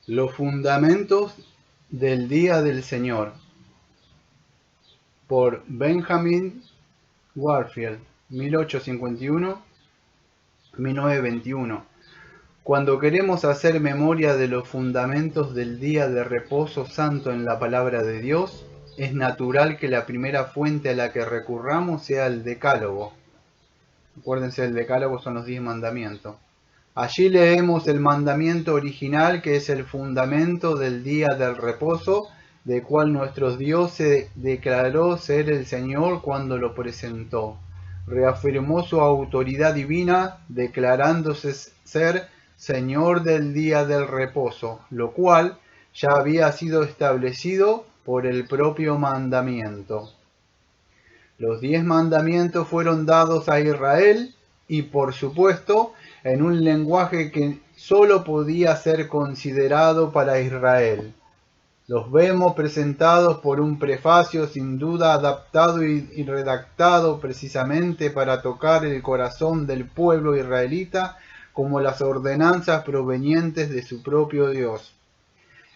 Los fundamentos del día del Señor, por Benjamin Warfield, 1851-1921. Cuando queremos hacer memoria de los fundamentos del día de reposo santo en la palabra de Dios, es natural que la primera fuente a la que recurramos sea el Decálogo. Acuérdense, el Decálogo son los 10 mandamientos. Allí leemos el mandamiento original, que es el fundamento del día del reposo, de cual nuestro Dios se declaró ser el Señor cuando lo presentó. Reafirmó su autoridad divina, declarándose ser Señor del día del reposo, lo cual ya había sido establecido por el propio mandamiento. Los 10 mandamientos fueron dados a Israel y, por supuesto, en un lenguaje que sólo podía ser considerado para Israel. Los vemos presentados por un prefacio sin duda adaptado y redactado precisamente para tocar el corazón del pueblo israelita, como las ordenanzas provenientes de su propio Dios.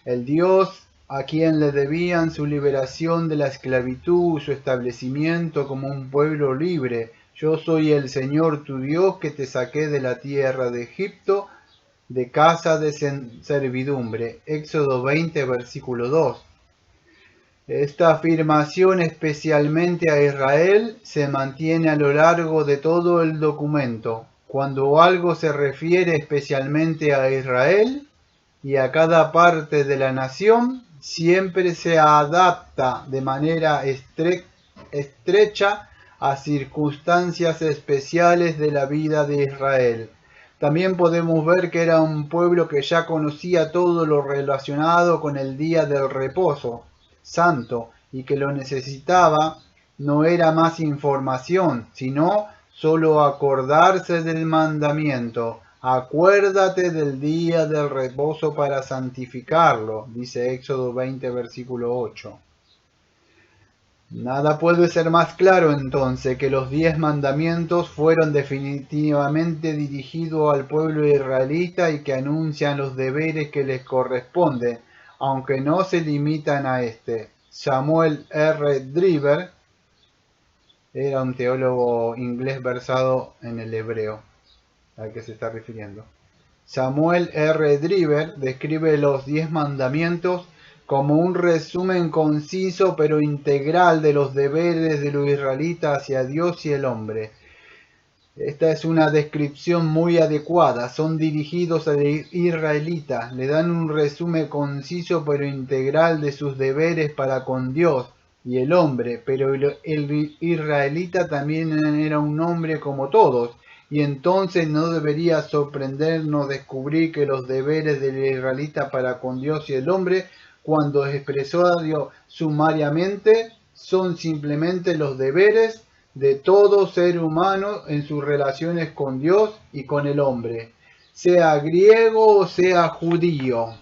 El Dios a quien le debían su liberación de la esclavitud, su establecimiento como un pueblo libre. Yo soy el Señor tu Dios que te saqué de la tierra de Egipto, de casa de servidumbre. Éxodo 20, versículo 2. Esta afirmación especialmente a Israel se mantiene a lo largo de todo el documento. Cuando algo se refiere especialmente a Israel y a cada parte de la nación, siempre se adapta de manera estrecha a circunstancias especiales de la vida de Israel. También podemos ver que era un pueblo que ya conocía todo lo relacionado con el día del reposo santo y que lo necesitaba no era más información, sino solo acordarse del mandamiento. Acuérdate del día del reposo para santificarlo, dice Éxodo 20, versículo 8. Nada puede ser más claro entonces que los 10 mandamientos fueron definitivamente dirigidos al pueblo israelita y que anuncian los deberes que les corresponden, aunque no se limitan a este. Samuel R. Driver era un teólogo inglés versado en el hebreo al que se está refiriendo. Samuel R. Driver describe los 10 mandamientos como un resumen conciso pero integral de los deberes de los israelitas hacia Dios y el hombre. Esta es una descripción muy adecuada. Son dirigidos al israelita, le dan un resumen conciso pero integral de sus deberes para con Dios y el hombre, pero el israelita también era un hombre como todos, y entonces no debería sorprendernos descubrir que los deberes del israelita para con Dios y el hombre, cuando expresó a Dios sumariamente, son simplemente los deberes de todo ser humano en sus relaciones con Dios y con el hombre, sea griego o sea judío,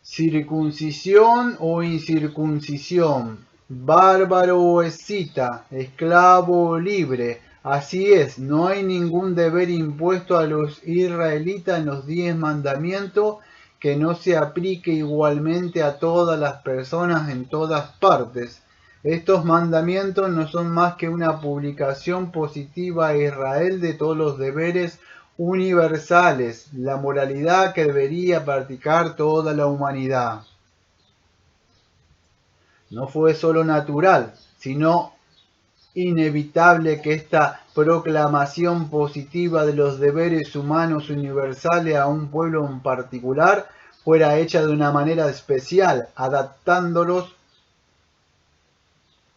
circuncisión o incircuncisión, bárbaro o escita, esclavo o libre. Así es, no hay ningún deber impuesto a los israelitas en los 10 mandamientos que no se aplique igualmente a todas las personas en todas partes. Estos mandamientos no son más que una publicación positiva a Israel de todos los deberes universales, la moralidad que debería practicar toda la humanidad. No fue solo natural, sino inevitable que esta proclamación positiva de los deberes humanos universales a un pueblo en particular fuera hecha de una manera especial, adaptándolos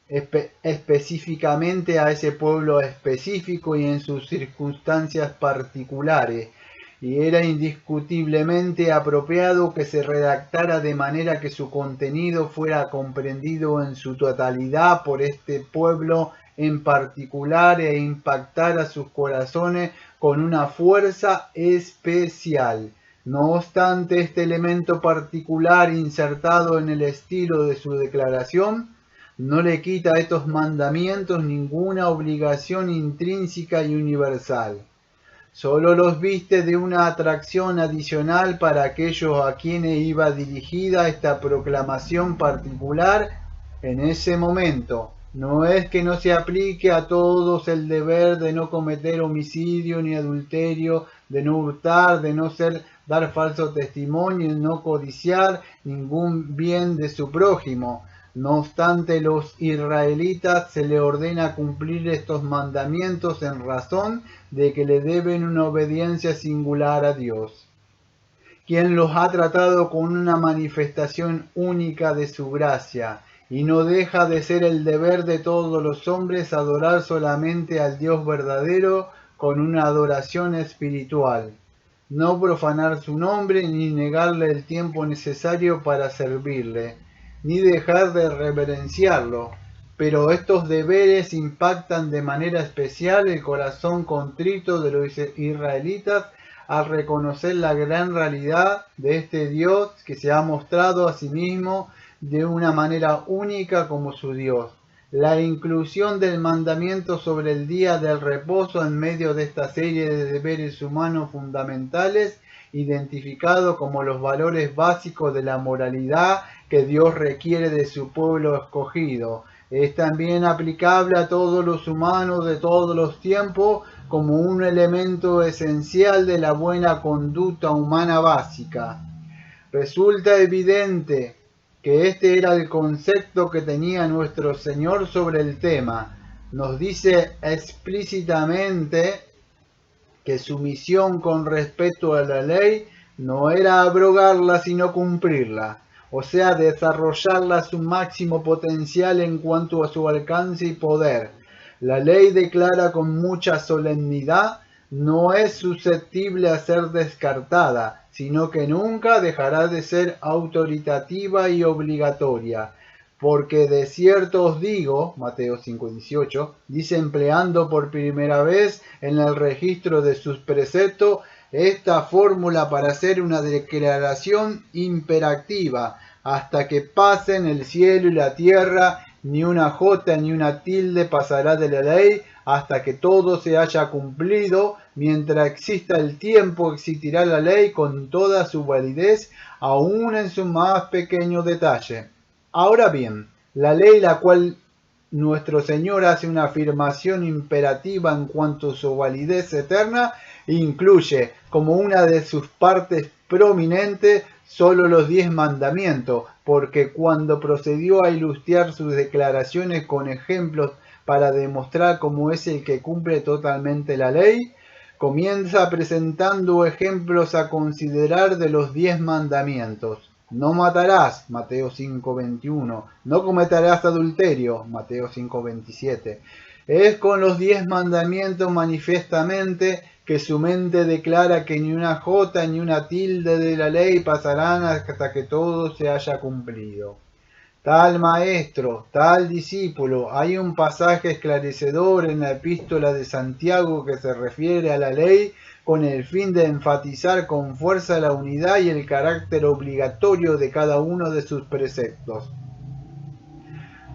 específicamente a ese pueblo específico y en sus circunstancias particulares, y era indiscutiblemente apropiado que se redactara de manera que su contenido fuera comprendido en su totalidad por este pueblo en particular e impactara sus corazones con una fuerza especial. No obstante, este elemento particular insertado en el estilo de su declaración no le quita a estos mandamientos ninguna obligación intrínseca y universal. Solo los viste de una atracción adicional para aquellos a quienes iba dirigida esta proclamación particular en ese momento. No es que no se aplique a todos el deber de no cometer homicidio ni adulterio, de no hurtar, de no dar falso testimonio, de no codiciar ningún bien de su prójimo. No obstante, los israelitas se le ordena cumplir estos mandamientos en razón de que le deben una obediencia singular a Dios, quien los ha tratado con una manifestación única de su gracia, y no deja de ser el deber de todos los hombres adorar solamente al Dios verdadero con una adoración espiritual, no profanar su nombre ni negarle el tiempo necesario para servirle, ni dejar de reverenciarlo. Pero estos deberes impactan de manera especial el corazón contrito de los israelitas al reconocer la gran realidad de este Dios que se ha mostrado a sí mismo de una manera única como su Dios. La inclusión del mandamiento sobre el día del reposo en medio de esta serie de deberes humanos fundamentales, identificados como los valores básicos de la moralidad que Dios requiere de su pueblo escogido, es también aplicable a todos los humanos de todos los tiempos como un elemento esencial de la buena conducta humana básica. Resulta evidente que este era el concepto que tenía nuestro Señor sobre el tema. Nos dice explícitamente que su misión con respecto a la ley no era abrogarla sino cumplirla, o sea, desarrollarla a su máximo potencial en cuanto a su alcance y poder. La ley declara con mucha solemnidad, no es susceptible a ser descartada, sino que nunca dejará de ser autoritativa y obligatoria. Porque de cierto os digo, Mateo 5:18, dice empleando por primera vez en el registro de sus preceptos esta fórmula para hacer una declaración imperativa, hasta que pasen el cielo y la tierra, ni una jota ni una tilde pasará de la ley, hasta que todo se haya cumplido. Mientras exista el tiempo, existirá la ley con toda su validez, aun en su más pequeño detalle. Ahora bien, la ley la cual nuestro Señor hace una afirmación imperativa en cuanto a su validez eterna, incluye como una de sus partes prominentes solo los 10 mandamientos, porque cuando procedió a ilustrar sus declaraciones con ejemplos para demostrar cómo es el que cumple totalmente la ley, comienza presentando ejemplos a considerar de los 10 mandamientos. No matarás, Mateo 5:21. No cometerás adulterio, Mateo 5:27. Es con los 10 mandamientos manifiestamente que su mente declara que ni una jota ni una tilde de la ley pasarán hasta que todo se haya cumplido. Tal maestro, tal discípulo, hay un pasaje esclarecedor en la epístola de Santiago que se refiere a la ley con el fin de enfatizar con fuerza la unidad y el carácter obligatorio de cada uno de sus preceptos.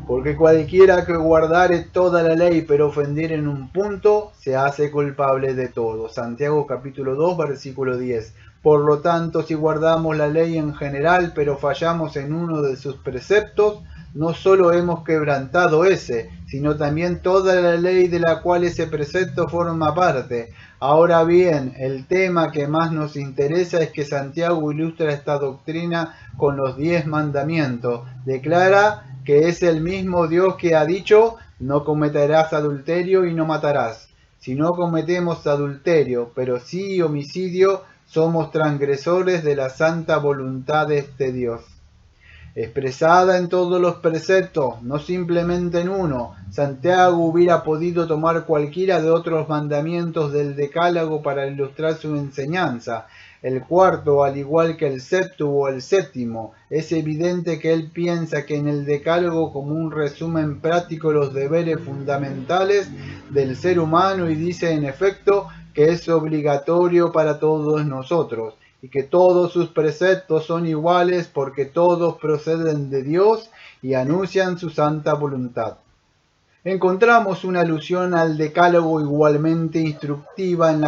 Porque cualquiera que guardare toda la ley pero ofendiere en un punto, se hace culpable de todo. Santiago capítulo 2, versículo 10. Por lo tanto, si guardamos la ley en general pero fallamos en uno de sus preceptos, no solo hemos quebrantado ese, sino también toda la ley de la cual ese precepto forma parte. Ahora bien, el tema que más nos interesa es que Santiago ilustra esta doctrina con los 10 mandamientos. Declara que es el mismo Dios que ha dicho, no cometerás adulterio y no matarás. Si no cometemos adulterio, pero sí homicidio, somos transgresores de la santa voluntad de este Dios. Expresada en todos los preceptos, no simplemente en uno, Santiago hubiera podido tomar cualquiera de otros mandamientos del Decálogo para ilustrar su enseñanza. El cuarto, al igual que el sexto o el séptimo, es evidente que él piensa que en el Decálogo como un resumen práctico los deberes fundamentales del ser humano y dice en efecto que es obligatorio para todos nosotros y que todos sus preceptos son iguales porque todos proceden de Dios y anuncian su santa voluntad. Encontramos una alusión al decálogo igualmente instructiva en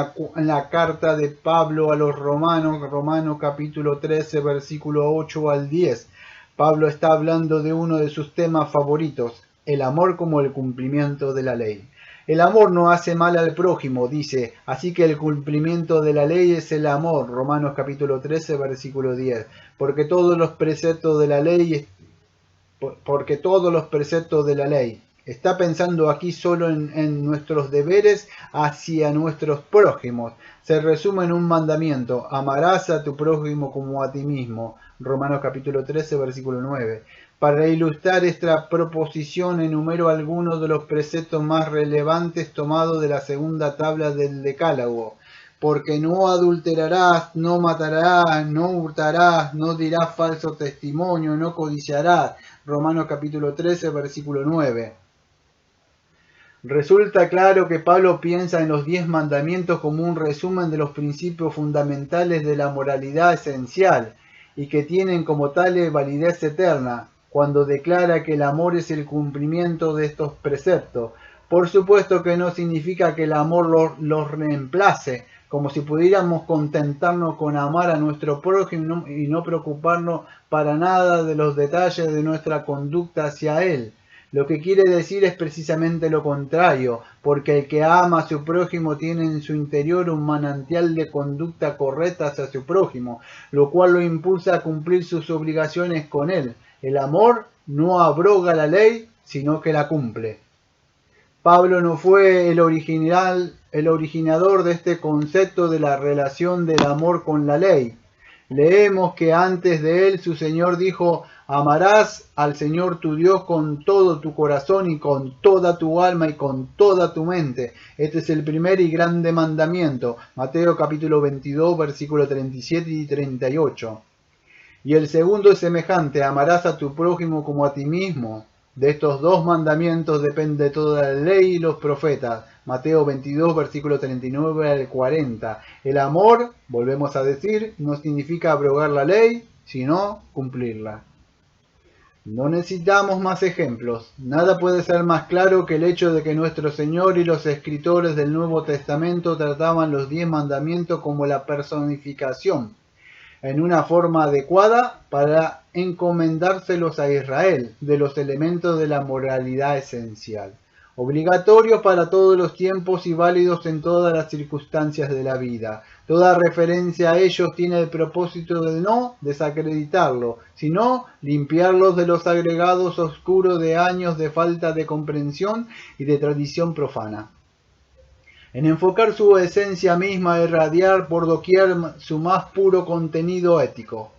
la carta de Pablo a los Romanos capítulo 13, versículo 8 al 10. Pablo está hablando de uno de sus temas favoritos, el amor como el cumplimiento de la ley. El amor no hace mal al prójimo, dice, así que el cumplimiento de la ley es el amor. Romanos capítulo 13, versículo 10. Porque todos los preceptos de la ley, está pensando aquí solo en nuestros deberes hacia nuestros prójimos. Se resume en un mandamiento: amarás a tu prójimo como a ti mismo. Romanos capítulo 13, versículo 9. Para ilustrar esta proposición enumero algunos de los preceptos más relevantes tomados de la segunda tabla del Decálogo. Porque no adulterarás, no matarás, no hurtarás, no dirás falso testimonio, no codiciarás. Romanos capítulo 13, versículo 9. Resulta claro que Pablo piensa en los 10 mandamientos como un resumen de los principios fundamentales de la moralidad esencial y que tienen como tales validez eterna, cuando declara que el amor es el cumplimiento de estos preceptos. Por supuesto que no significa que el amor los reemplace, como si pudiéramos contentarnos con amar a nuestro prójimo y no preocuparnos para nada de los detalles de nuestra conducta hacia él. Lo que quiere decir es precisamente lo contrario, porque el que ama a su prójimo tiene en su interior un manantial de conducta correcta hacia su prójimo, lo cual lo impulsa a cumplir sus obligaciones con él. El amor no abroga la ley, sino que la cumple. Pablo no fue el originador de este concepto de la relación del amor con la ley. Leemos que antes de él su Señor dijo: amarás al Señor tu Dios con todo tu corazón y con toda tu alma y con toda tu mente. Este es el primer y grande mandamiento. Mateo capítulo 22, versículos 37 y 38. Y el segundo es semejante: amarás a tu prójimo como a ti mismo. De estos dos mandamientos depende toda la ley y los profetas. Mateo 22, versículo 39 al 40. El amor, volvemos a decir, no significa abrogar la ley, sino cumplirla. No necesitamos más ejemplos. Nada puede ser más claro que el hecho de que nuestro Señor y los escritores del Nuevo Testamento trataban los 10 mandamientos como la personificación, en una forma adecuada para encomendárselos a Israel, de los elementos de la moralidad esencial, obligatorios para todos los tiempos y válidos en todas las circunstancias de la vida. Toda referencia a ellos tiene el propósito de no desacreditarlo, sino limpiarlos de los agregados oscuros de años de falta de comprensión y de tradición profana. En enfocar su esencia misma y irradiar por doquier su más puro contenido ético.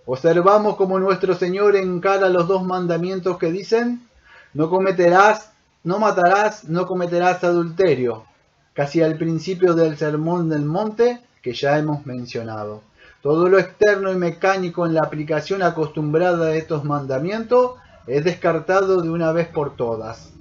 Observamos cómo nuestro Señor encara los 2 mandamientos que dicen: no cometerás, no matarás, no cometerás adulterio, casi al principio del Sermón del Monte que ya hemos mencionado. Todo lo externo y mecánico en la aplicación acostumbrada de estos mandamientos es descartado de una vez por todas.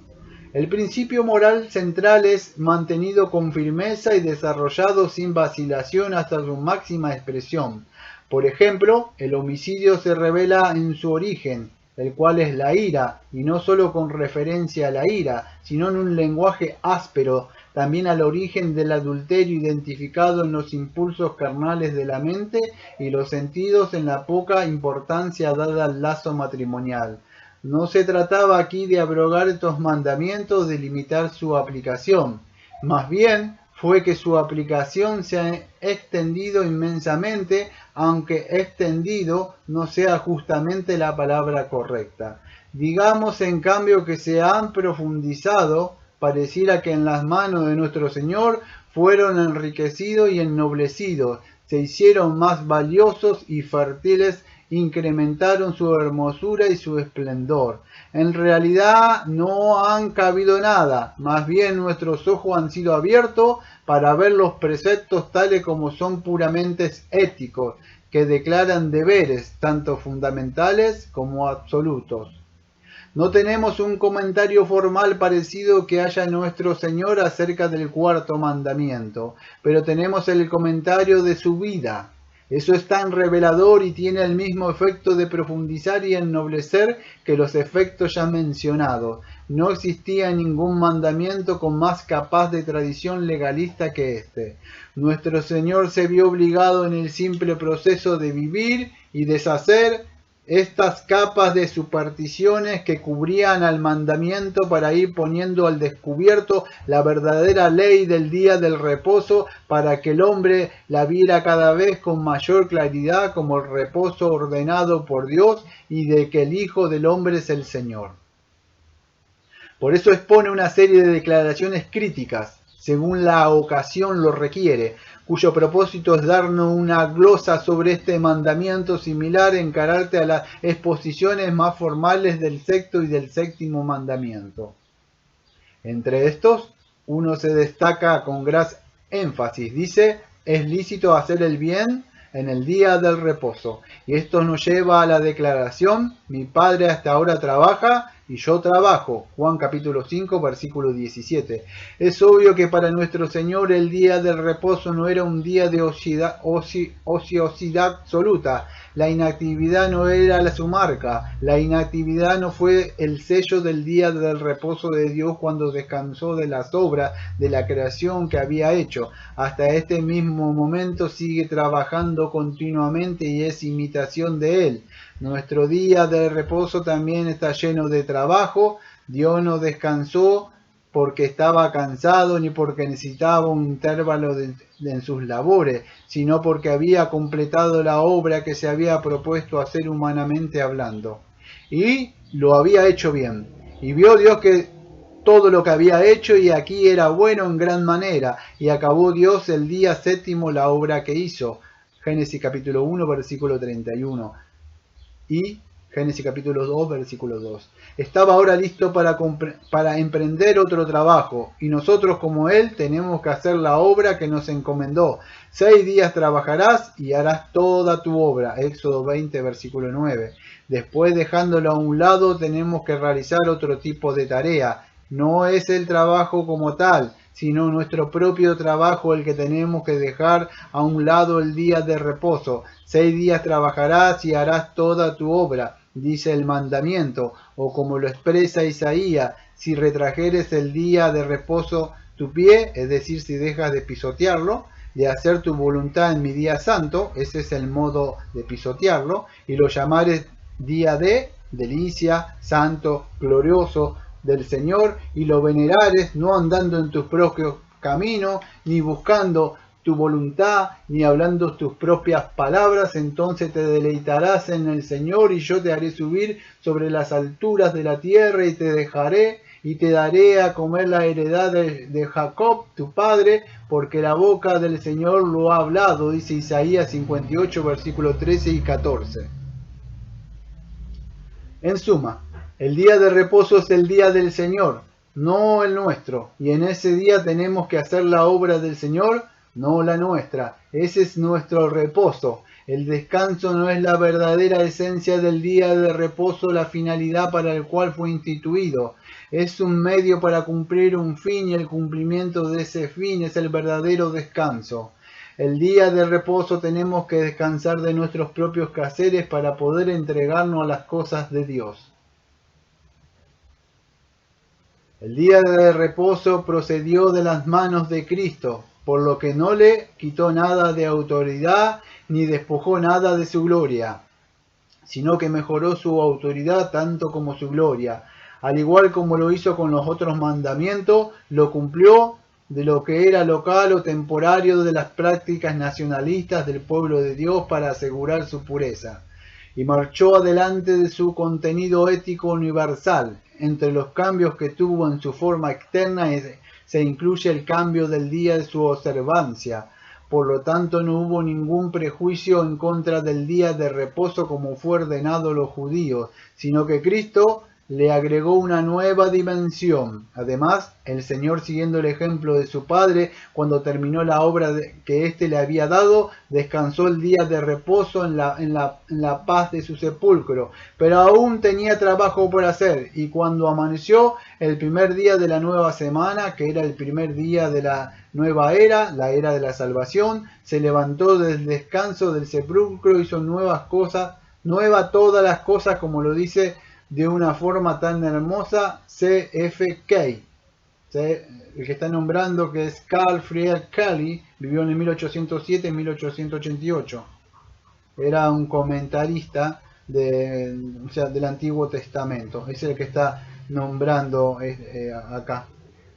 El principio moral central es mantenido con firmeza y desarrollado sin vacilación hasta su máxima expresión. Por ejemplo, el homicidio se revela en su origen, el cual es la ira, y no solo con referencia a la ira, sino en un lenguaje áspero, también al origen del adulterio identificado en los impulsos carnales de la mente y los sentidos, en la poca importancia dada al lazo matrimonial. No se trataba aquí de abrogar estos mandamientos, de limitar su aplicación. Más bien, fue que su aplicación se ha extendido inmensamente, aunque extendido no sea justamente la palabra correcta. Digamos, en cambio, que se han profundizado, pareciera que en las manos de nuestro Señor fueron enriquecidos y ennoblecidos, se hicieron más valiosos y fértiles, incrementaron su hermosura y su esplendor. En realidad no han cabido nada, más bien nuestros ojos han sido abiertos para ver los preceptos tales como son, puramente éticos, que declaran deberes tanto fundamentales como absolutos. No tenemos un comentario formal parecido que haya nuestro Señor acerca del 4º mandamiento, pero tenemos el comentario de su vida. Eso es tan revelador y tiene el mismo efecto de profundizar y ennoblecer que los efectos ya mencionados. No existía ningún mandamiento con más capaz de tradición legalista que este. Nuestro Señor se vio obligado en el simple proceso de vivir y deshacer estas capas de supersticiones que cubrían al mandamiento para ir poniendo al descubierto la verdadera ley del día del reposo, para que el hombre la viera cada vez con mayor claridad como el reposo ordenado por Dios y de que el Hijo del Hombre es el Señor. Por eso expone una serie de declaraciones críticas, según la ocasión lo requiere, cuyo propósito es darnos una glosa sobre este mandamiento similar en carácter a las exposiciones más formales del sexto y del séptimo mandamiento. Entre estos, uno se destaca con gran énfasis. Dice, es lícito hacer el bien en el día del reposo. Y esto nos lleva a la declaración, mi Padre hasta ahora trabaja y yo trabajo. Juan capítulo 5, versículo 17. Es obvio que para nuestro Señor el día del reposo no era un día de ociosidad absoluta. La inactividad no era su marca. La inactividad no fue el sello del día del reposo de Dios cuando descansó de las obras de la creación que había hecho. Hasta este mismo momento sigue trabajando continuamente y es imitación de Él. Nuestro día de reposo también está lleno de trabajo. Dios no descansó porque estaba cansado ni porque necesitaba un intervalo en sus labores, sino porque había completado la obra que se había propuesto hacer humanamente hablando. Y lo había hecho bien. Y vio Dios que todo lo que había hecho y aquí era bueno en gran manera. Y acabó Dios el día séptimo la obra que hizo. Génesis capítulo 1, versículo 31. Y Génesis capítulo 2, versículo 2. Estaba ahora listo para emprender otro trabajo, y nosotros como Él tenemos que hacer la obra que nos encomendó. 6 días trabajarás y harás toda tu obra. Éxodo 20, versículo 9. Después, dejándolo a un lado, tenemos que realizar otro tipo de tarea. No es el trabajo como tal, sino nuestro propio trabajo el que tenemos que dejar a un lado el día de reposo. 6 días trabajarás y harás toda tu obra, dice el mandamiento, o como lo expresa Isaías, si retrajeres el día de reposo tu pie, es decir, si dejas de pisotearlo, de hacer tu voluntad en mi día santo, ese es el modo de pisotearlo, y lo llamares día de delicia, santo, glorioso del Señor, y lo venerares, no andando en tus propios caminos, ni buscando tu voluntad, ni hablando tus propias palabras, entonces te deleitarás en el Señor, y yo te haré subir sobre las alturas de la tierra, y te dejaré, y te daré a comer la heredad de Jacob, tu padre, porque la boca del Señor lo ha hablado, dice Isaías 58, versículos 13 y 14. En suma, el día de reposo es el día del Señor, no el nuestro, y en ese día tenemos que hacer la obra del Señor, no la nuestra. Ese es nuestro reposo. El descanso no es la verdadera esencia del día de reposo, la finalidad para el cual fue instituido. Es un medio para cumplir un fin y el cumplimiento de ese fin es el verdadero descanso. El día de reposo tenemos que descansar de nuestros propios quehaceres para poder entregarnos a las cosas de Dios. El día de reposo procedió de las manos de Cristo, por lo que no le quitó nada de autoridad ni despojó nada de su gloria, sino que mejoró su autoridad tanto como su gloria. Al igual como lo hizo con los otros mandamientos, lo cumplió de lo que era local o temporario de las prácticas nacionalistas del pueblo de Dios para asegurar su pureza, y marchó adelante de su contenido ético universal. Entre los cambios que tuvo en su forma externa se incluye el cambio del día de su observancia. Por lo tanto, no hubo ningún prejuicio en contra del día de reposo como fue ordenado a los judíos, sino que Cristo le agregó una nueva dimensión. Además, el Señor, siguiendo el ejemplo de su Padre, cuando terminó la obra que éste le había dado, descansó el día de reposo en la paz de su sepulcro. Pero aún tenía trabajo por hacer, y cuando amaneció el primer día de la nueva semana, que era el primer día de la nueva era, la era de la salvación, se levantó del descanso del sepulcro, hizo nuevas cosas, nueva todas las cosas, como lo dice de una forma tan hermosa CFK. El que está nombrando, que es Carl Friedrich Kelly, vivió en el 1807-1888. Era un comentarista del Antiguo Testamento. Es el que está nombrando acá.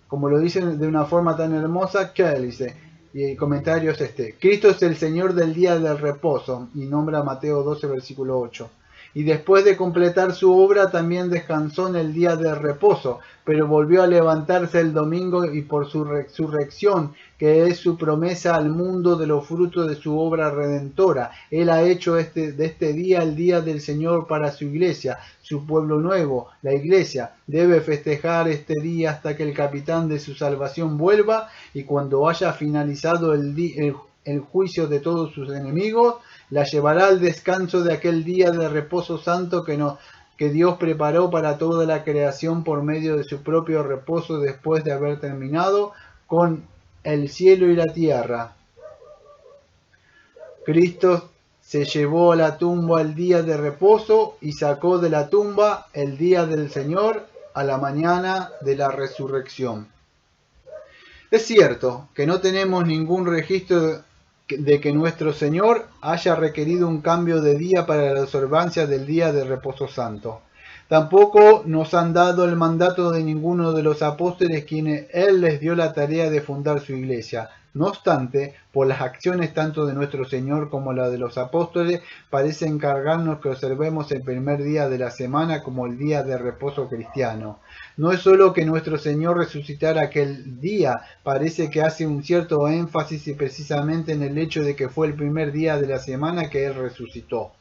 Como lo dicen de una forma tan hermosa, Kelly dice, y el comentario es este: Cristo es el Señor del día del reposo, y nombra Mateo 12, versículo 8. Y después de completar su obra también descansó en el día de reposo, pero volvió a levantarse el domingo y por su resurrección, que es su promesa al mundo de los frutos de su obra redentora. Él ha hecho de este día el día del Señor para su iglesia, su pueblo nuevo. La iglesia debe festejar este día hasta que el capitán de su salvación vuelva, y cuando haya finalizado el juicio de todos sus enemigos, la llevará al descanso de aquel día de reposo santo que Dios preparó para toda la creación por medio de su propio reposo después de haber terminado con el cielo y la tierra. Cristo se llevó a la tumba el día de reposo y sacó de la tumba el día del Señor a la mañana de la resurrección. Es cierto que no tenemos ningún registro de que nuestro Señor haya requerido un cambio de día para la observancia del día de reposo santo. Tampoco nos han dado el mandato de ninguno de los apóstoles quienes Él les dio la tarea de fundar su iglesia. No obstante, por las acciones tanto de nuestro Señor como la de los apóstoles, parece encargarnos que observemos el primer día de la semana como el día de reposo cristiano. No es solo que nuestro Señor resucitara aquel día, parece que hace un cierto énfasis y precisamente en el hecho de que fue el primer día de la semana que Él resucitó.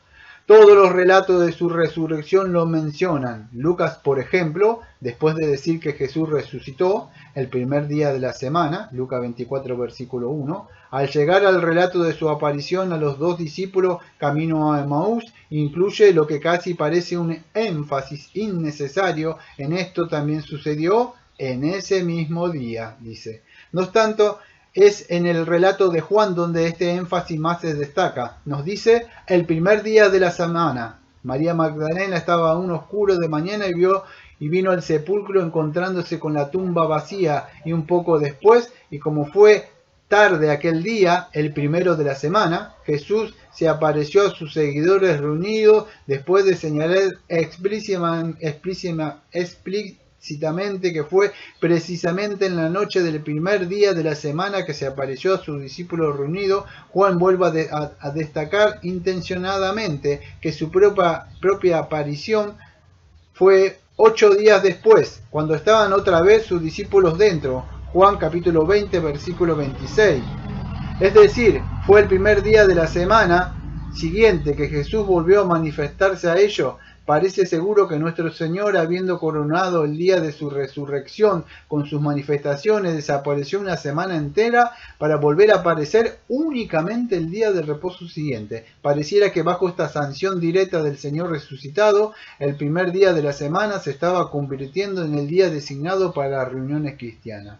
Todos los relatos de su resurrección lo mencionan. Lucas, por ejemplo, después de decir que Jesús resucitó el primer día de la semana, Lucas 24, versículo 1, al llegar al relato de su aparición a los dos discípulos camino a Emaús, incluye lo que casi parece un énfasis innecesario. En esto también sucedió en ese mismo día, dice. No obstante, es en el relato de Juan donde este énfasis más se destaca. Nos dice el primer día de la semana. María Magdalena estaba aún oscuro de mañana y vino al sepulcro encontrándose con la tumba vacía, y un poco después, y como fue tarde aquel día, el primero de la semana, Jesús se apareció a sus seguidores reunidos después de señalar explícitamente que fue precisamente en la noche del primer día de la semana que se apareció a sus discípulos reunidos. Juan vuelve a destacar intencionadamente que su propia aparición fue 8 días después, cuando estaban otra vez sus discípulos dentro. Juan capítulo 20, versículo 26. Es decir, fue el primer día de la semana siguiente que Jesús volvió a manifestarse a ellos. Parece seguro que nuestro Señor, habiendo coronado el día de su resurrección con sus manifestaciones, desapareció una semana entera para volver a aparecer únicamente el día del reposo siguiente. Pareciera que bajo esta sanción directa del Señor resucitado, el primer día de la semana se estaba convirtiendo en el día designado para las reuniones cristianas.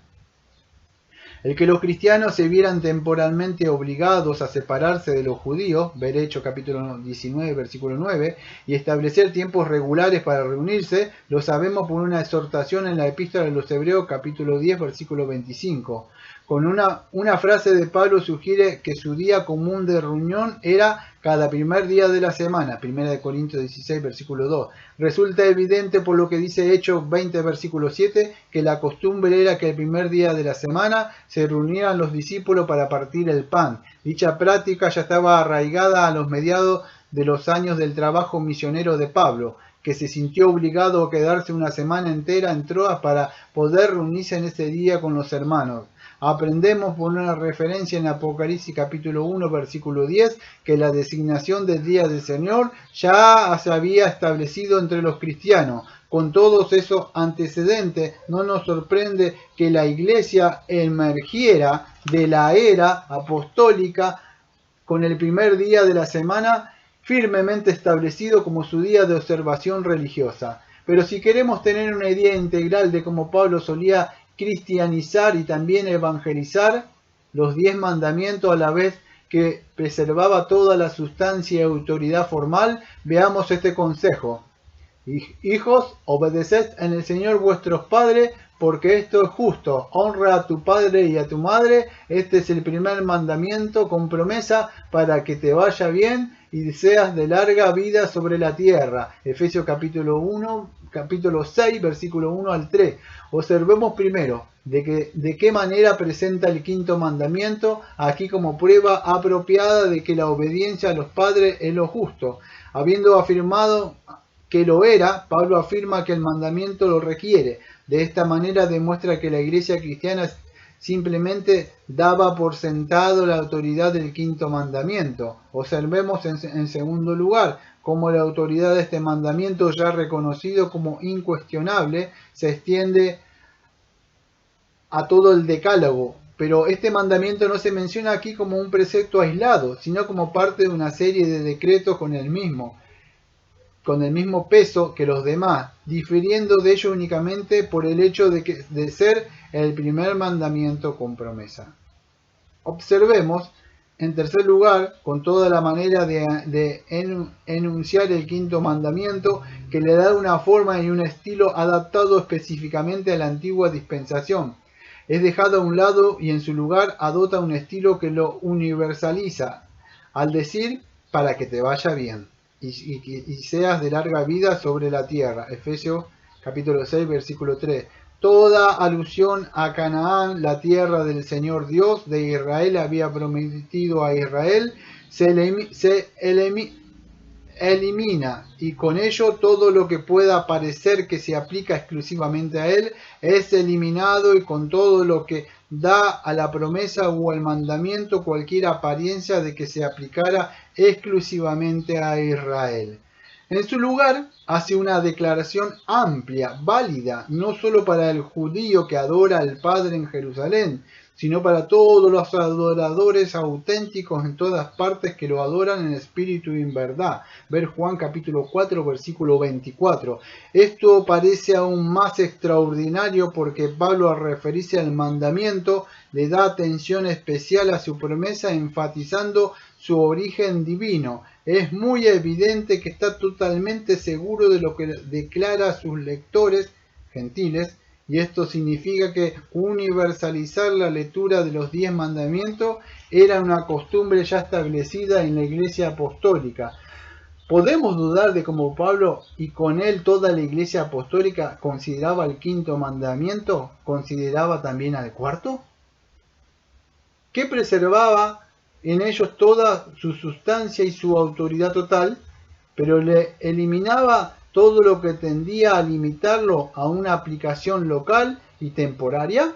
El que los cristianos se vieran temporalmente obligados a separarse de los judíos, ver Hechos capítulo 19, versículo 9, y establecer tiempos regulares para reunirse, lo sabemos por una exhortación en la epístola de los Hebreos capítulo 10, versículo 25. Con una frase de Pablo sugiere que su día común de reunión era cada primer día de la semana, 1 Corintios 16, versículo 2. Resulta evidente por lo que dice Hechos 20, versículo 7, que la costumbre era que el primer día de la semana se reunieran los discípulos para partir el pan. Dicha práctica ya estaba arraigada a los mediados de los años del trabajo misionero de Pablo, que se sintió obligado a quedarse una semana entera en Troas para poder reunirse en ese día con los hermanos. Aprendemos por una referencia en Apocalipsis capítulo 1 versículo 10 que la designación del día del Señor ya se había establecido entre los cristianos. Con todos esos antecedentes, no nos sorprende que la Iglesia emergiera de la era apostólica con el primer día de la semana firmemente establecido como su día de observación religiosa. Pero si queremos tener una idea integral de cómo Pablo solía cristianizar y también evangelizar los 10 mandamientos a la vez que preservaba toda la sustancia y autoridad formal, veamos este consejo. Hijos, obedeced en el Señor vuestros padres, porque esto es justo. Honra a tu padre y a tu madre. Este es el primer mandamiento con promesa para que te vaya bien y seas de larga vida sobre la tierra. Efesios capítulo 6, versículo 1 al 3. Observemos primero de qué manera presenta el quinto mandamiento, aquí como prueba apropiada de que la obediencia a los padres es lo justo. Habiendo afirmado que lo era, Pablo afirma que el mandamiento lo requiere. De esta manera demuestra que la Iglesia cristiana simplemente daba por sentado la autoridad del quinto mandamiento. Observemos en segundo lugar cómo la autoridad de este mandamiento, ya reconocido como incuestionable, se extiende a todo el decálogo. Pero este mandamiento no se menciona aquí como un precepto aislado, sino como parte de una serie de decretos con el mismo peso que los demás, difiriendo de ello únicamente por el hecho de ser el primer mandamiento con promesa. Observemos, en tercer lugar, con toda la manera de enunciar el quinto mandamiento, que le da una forma y un estilo adaptado específicamente a la antigua dispensación. Es dejado a un lado y en su lugar adopta un estilo que lo universaliza, al decir, para que te vaya bien y seas de larga vida sobre la tierra. Efesios capítulo 6, versículo 3. Toda alusión a Canaán, la tierra del Señor Dios de Israel había prometido a Israel, se elimina, y con ello todo lo que pueda parecer que se aplica exclusivamente a él es eliminado, y con todo lo que da a la promesa o al mandamiento cualquier apariencia de que se aplicara exclusivamente a Israel. En su lugar, hace una declaración amplia, válida, no solo para el judío que adora al Padre en Jerusalén, sino para todos los adoradores auténticos en todas partes que lo adoran en espíritu y en verdad. Ver Juan capítulo 4, versículo 24. Esto parece aún más extraordinario porque Pablo, al referirse al mandamiento, le da atención especial a su promesa, enfatizando su origen divino. Es muy evidente que está totalmente seguro de lo que declara a sus lectores gentiles, y esto significa que universalizar la lectura de los 10 mandamientos era una costumbre ya establecida en la Iglesia apostólica. ¿Podemos dudar de cómo Pablo y con él toda la Iglesia apostólica consideraba el quinto mandamiento? ¿Consideraba también al cuarto? ¿Qué preservaba en ellos toda su sustancia y su autoridad total, pero le eliminaba todo lo que tendía a limitarlo a una aplicación local y temporaria?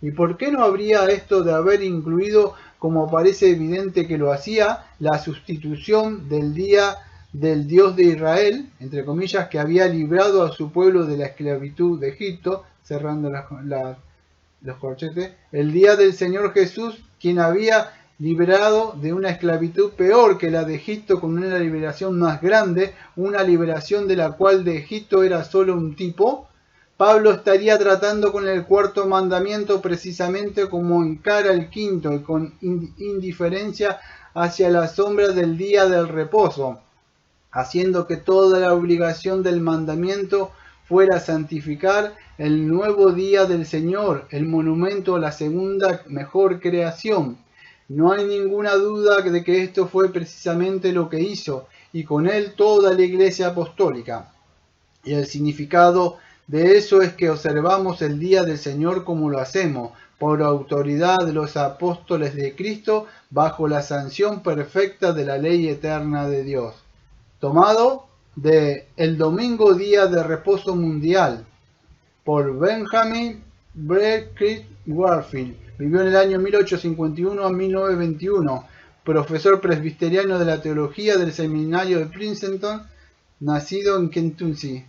¿Y por qué no habría esto de haber incluido, como parece evidente que lo hacía, la sustitución del día del Dios de Israel, entre comillas, que había librado a su pueblo de la esclavitud de Egipto, cerrando los corchetes, el día del Señor Jesús, quien había liberado de una esclavitud peor que la de Egipto, con una liberación más grande, una liberación de la cual de Egipto era solo un tipo? Pablo estaría tratando con el cuarto mandamiento precisamente como encara el quinto, y con indiferencia hacia la sombra del día del reposo, haciendo que toda la obligación del mandamiento fuera santificar el nuevo día del Señor, el monumento a la segunda mejor creación. No hay ninguna duda de que esto fue precisamente lo que hizo, y con él toda la Iglesia apostólica. Y el significado de eso es que observamos el día del Señor como lo hacemos, por autoridad de los apóstoles de Cristo, bajo la sanción perfecta de la ley eterna de Dios. Tomado de El Domingo, Día de Reposo Mundial, por Benjamin Brereton Warfield, Vivió en el año 1851 a 1921. Profesor presbiteriano de la teología del seminario de Princeton, nacido en Kentucky.